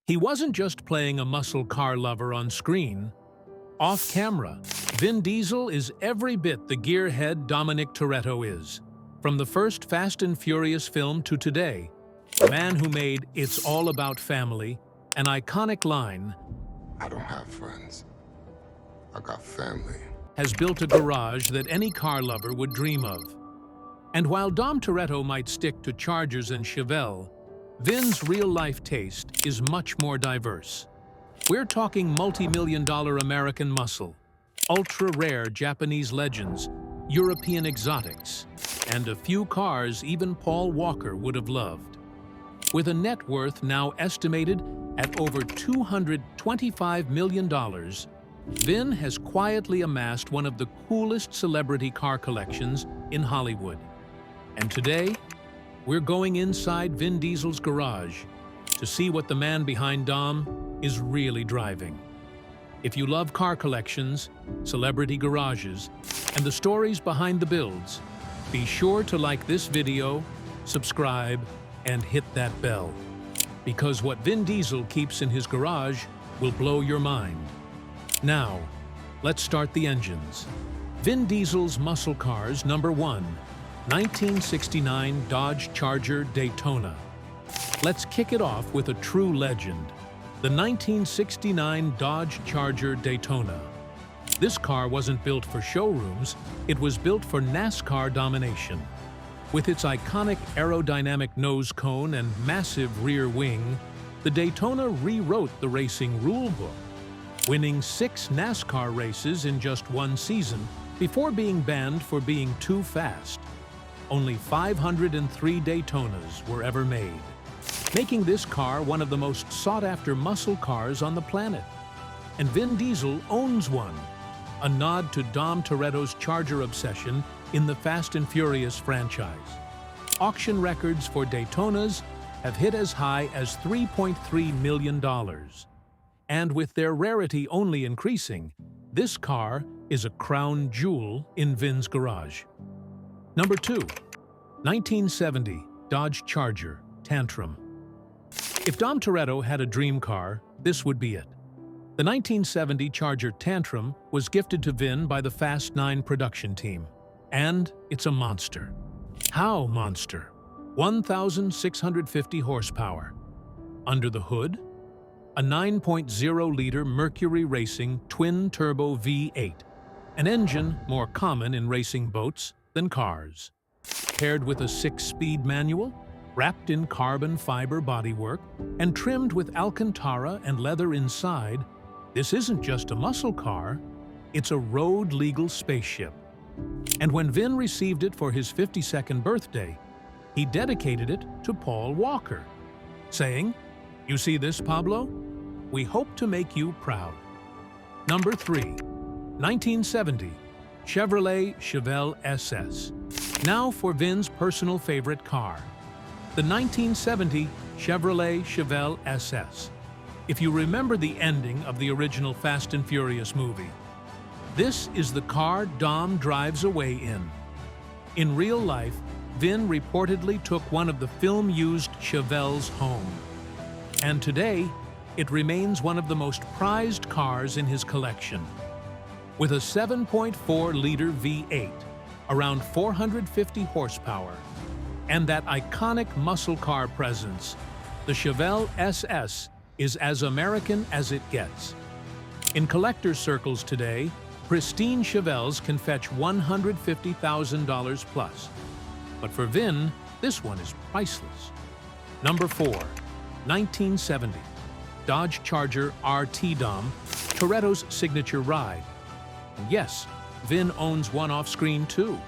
He wasn't just playing a muscle car lover on screen. Off camera, Vin Diesel is every bit the gearhead Dominic Toretto is. From the first Fast and Furious film to today, the man who made "It's All About Family" an iconic line, "I don't have friends. I got family," has built a garage that any car lover would dream of. And while Dom Toretto might stick to Chargers and Chevelle, Vin's real-life taste is much more diverse. We're talking multi-million-dollar American muscle, ultra-rare Japanese legends, European exotics, and a few cars even Paul Walker would have loved. With a net worth now estimated at over $225 million, Vin has quietly amassed one of the coolest celebrity car collections in Hollywood. And today, we're going inside Vin Diesel's garage to see what the man behind Dom is really driving. If you love car collections, celebrity garages, and the stories behind the builds, be sure to like this video, subscribe, and hit that bell. Because what Vin Diesel keeps in his garage will blow your mind. Now, let's start the engines. Vin Diesel's muscle cars number 1, 1969 Dodge Charger Daytona. Let's kick it off with a true legend, the 1969 Dodge Charger Daytona. This car wasn't built for showrooms, it was built for NASCAR domination. With its iconic aerodynamic nose cone and massive rear wing, the Daytona rewrote the racing rule book, winning 6 NASCAR races in just one season before being banned for being too fast. Only 503 Daytonas were ever made, making this car one of the most sought-after muscle cars on the planet. And Vin Diesel owns one, a nod to Dom Toretto's Charger obsession in the Fast and Furious franchise. Auction records for Daytonas have hit as high as $3.3 million. And with their rarity only increasing, this car is a crown jewel in Vin's garage. Number 2, 1970 Dodge Charger Tantrum. If Dom Toretto had a dream car, this would be it. The 1970 Charger Tantrum was gifted to Vin by the Fast 9 production team. And it's a monster. How monster? 1,650 horsepower. Under the hood, a 9.0-liter Mercury Racing twin-turbo V8, an engine more common in racing boats than cars. Paired with a 6-speed manual, wrapped in carbon fiber bodywork, and trimmed with Alcantara and leather inside, this isn't just a muscle car, it's a road-legal spaceship. And when Vin received it for his 52nd birthday, he dedicated it to Paul Walker, saying, "You see this, Pablo? We hope to make you proud." Number 3, 1970 Chevrolet Chevelle SS. Now for Vin's personal favorite car, the 1970 Chevrolet Chevelle SS. If you remember the ending of the original Fast and Furious movie, this is the car Dom drives away in. In real life, Vin reportedly took one of the film-used Chevelles home. And today, it remains one of the most prized cars in his collection. With a 7.4-liter V8, around 450 horsepower, and that iconic muscle car presence, the Chevelle SS is as American as it gets. In collector circles today, pristine Chevelles can fetch $150,000 plus. But for Vin, this one is priceless. Number 4, 1970 Dodge Charger RT Dom, Toretto's signature ride. And yes, Vin owns one off-screen too.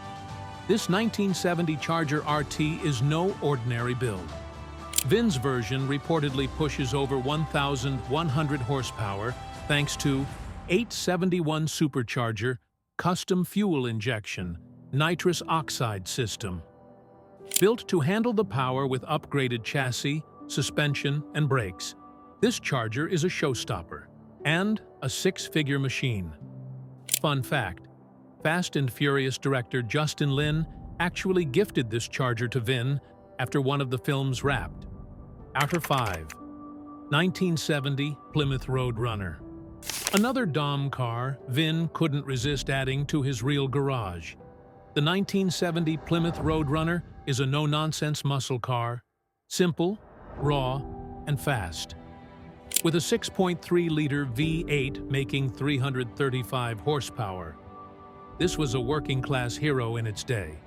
This 1970 Charger RT is no ordinary build. Vin's version reportedly pushes over 1,100 horsepower thanks to 871 supercharger, custom fuel injection, nitrous oxide system. Built to handle the power with upgraded chassis, suspension, and brakes, this Charger is a showstopper and a 6-figure machine. Fun fact, Fast and Furious director Justin Lin actually gifted this Charger to Vin after one of the films wrapped. After 5, 1970 Plymouth Roadrunner. Another Dom car Vin couldn't resist adding to his real garage. The 1970 Plymouth Roadrunner is a no-nonsense muscle car, simple, raw, and fast. With a 6.3-liter V8 making 335 horsepower. This was a working-class hero in its day,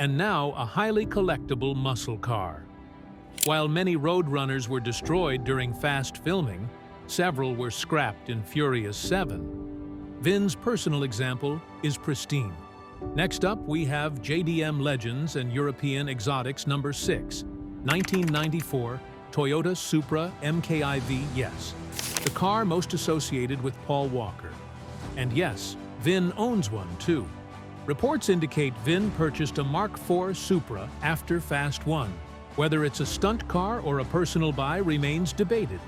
and now a highly collectible muscle car. While many Roadrunners were destroyed during fast filming, several were scrapped in Furious 7. Vin's personal example is pristine. Next up, we have JDM Legends and European Exotics number 6, 1994 Toyota Supra MKIV, yes, the car most associated with Paul Walker. And yes, Vin owns one too. Reports indicate Vin purchased a Mark IV Supra after Fast 1. Whether it's a stunt car or a personal buy remains debated.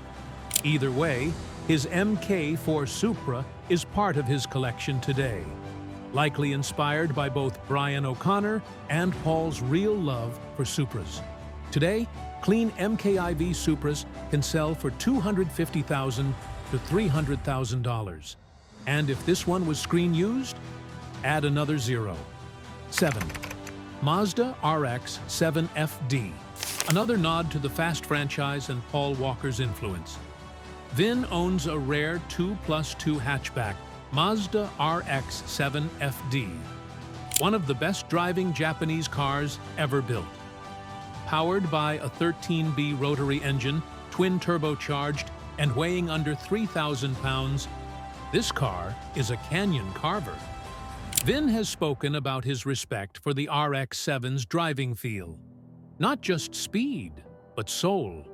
Either way, his MK4 Supra is part of his collection today, likely inspired by both Brian O'Connor and Paul's real love for Supras. Today, clean MKIV Supras can sell for $250,000 to $300,000. And if this one was screen used, add another 0. 7. Mazda RX-7 FD. Another nod to the Fast franchise and Paul Walker's influence. Vin owns a rare 2+2 hatchback Mazda RX-7 FD, one of the best driving Japanese cars ever built. Powered by a 13B rotary engine, twin-turbocharged, and weighing under 3,000 pounds, this car is a canyon carver. Vin has spoken about his respect for the RX-7's driving feel. Not just speed, but soul.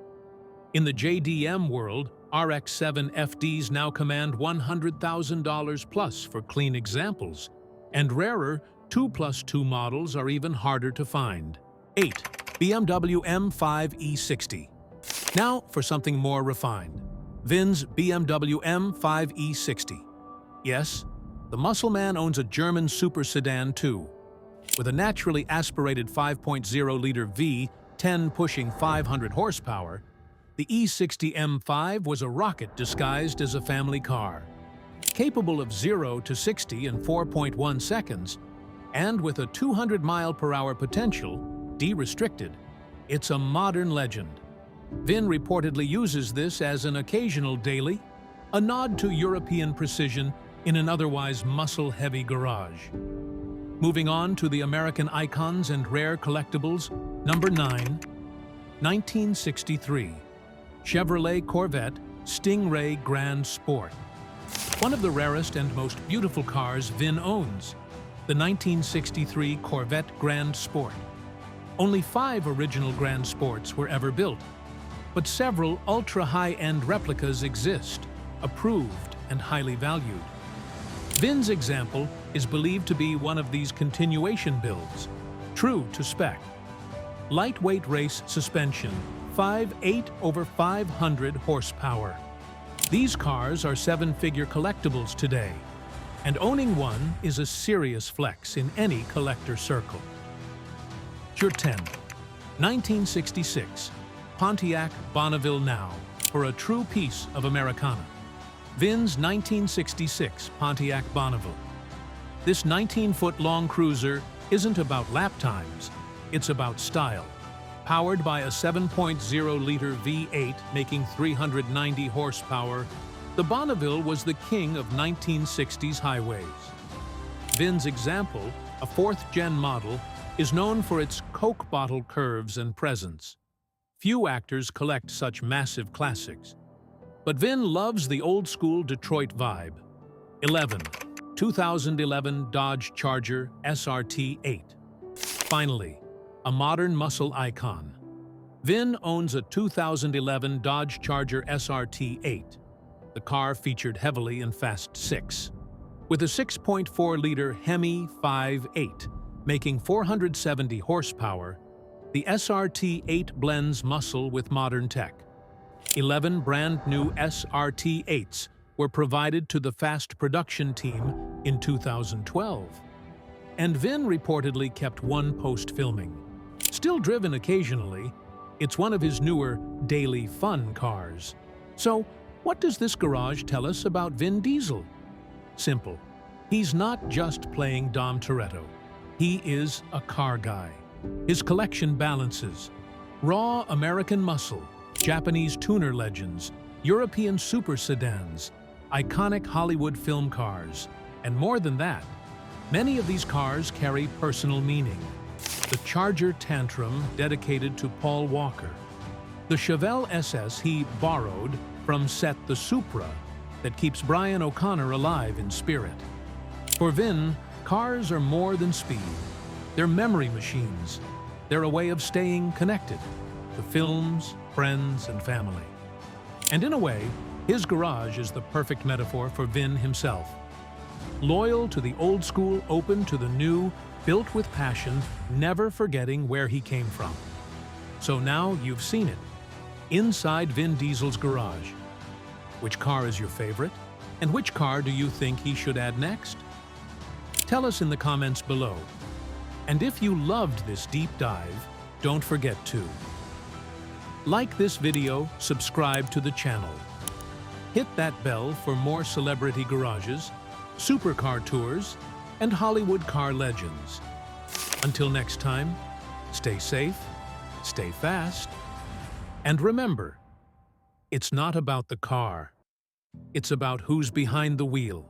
In the JDM world, RX-7 FDs now command $100,000 plus for clean examples, and rarer 2+2 models are even harder to find. 8. BMW M5 E60. Now for something more refined. Vin's BMW M5 E60. Yes, the muscle man owns a German super sedan too. With a naturally aspirated 5.0-liter V10 pushing 500 horsepower, the E60 M5 was a rocket disguised as a family car. Capable of 0 to 60 in 4.1 seconds, and with a 200-mile-per-hour potential, de-restricted, it's a modern legend. Vin reportedly uses this as an occasional daily, a nod to European precision in an otherwise muscle-heavy garage. Moving on to the American icons and rare collectibles, number 9, 1963. Chevrolet Corvette Stingray Grand Sport. One of the rarest and most beautiful cars Vin owns, the 1963 Corvette Grand Sport. Only 5 original Grand Sports were ever built, but several ultra-high-end replicas exist, approved and highly valued. Vin's example is believed to be one of these continuation builds, true to spec. Lightweight race suspension, 5/8/500 horsepower. These cars are 7-figure collectibles today, and owning one is a serious flex in any collector circle. Your 10. 1966. Pontiac Bonneville Now, for a true piece of Americana. Vin's 1966 Pontiac Bonneville. This 19-foot-long cruiser isn't about lap times, it's about style. Powered by a 7.0-liter V8 making 390 horsepower, the Bonneville was the king of 1960s highways. Vin's example, a 4th-gen model, is known for its Coke bottle curves and presence. Few actors collect such massive classics. But Vin loves the old-school Detroit vibe. 11. 2011 Dodge Charger SRT-8. Finally, a modern muscle icon. Vin owns a 2011 Dodge Charger SRT-8. The car featured heavily in Fast 6. With a 6.4-liter Hemi 5.8, making 470 horsepower, the SRT-8 blends muscle with modern tech. 11 brand-new SRT-8s were provided to the Fast production team in 2012. And Vin reportedly kept one post-filming. Still driven occasionally, It's one of his newer daily fun cars. So, what does this garage tell us about Vin Diesel? Simple. He's not just playing Dom Toretto. He is a car guy. His collection balances raw American muscle, Japanese tuner legends, European super sedans, iconic Hollywood film cars, and more than that, many of these cars carry personal meaning. The Charger Tantrum dedicated to Paul Walker, the Chevelle SS he borrowed from set the Supra that keeps Brian O'Connor alive in spirit. For Vin, cars are more than speed. They're memory machines. They're a way of staying connected to films, friends, and family. And in a way, his garage is the perfect metaphor for Vin himself. Loyal to the old school, open to the new, built with passion, never forgetting where he came from. So now you've seen it. Inside Vin Diesel's garage. Which car is your favorite? And which car do you think he should add next? Tell us in the comments below. And if you loved this deep dive, don't forget to like this video, subscribe to the channel. Hit that bell for more celebrity garages, supercar tours, and Hollywood car legends. Until next time, stay safe, stay fast, and remember, it's not about the car. It's about who's behind the wheel.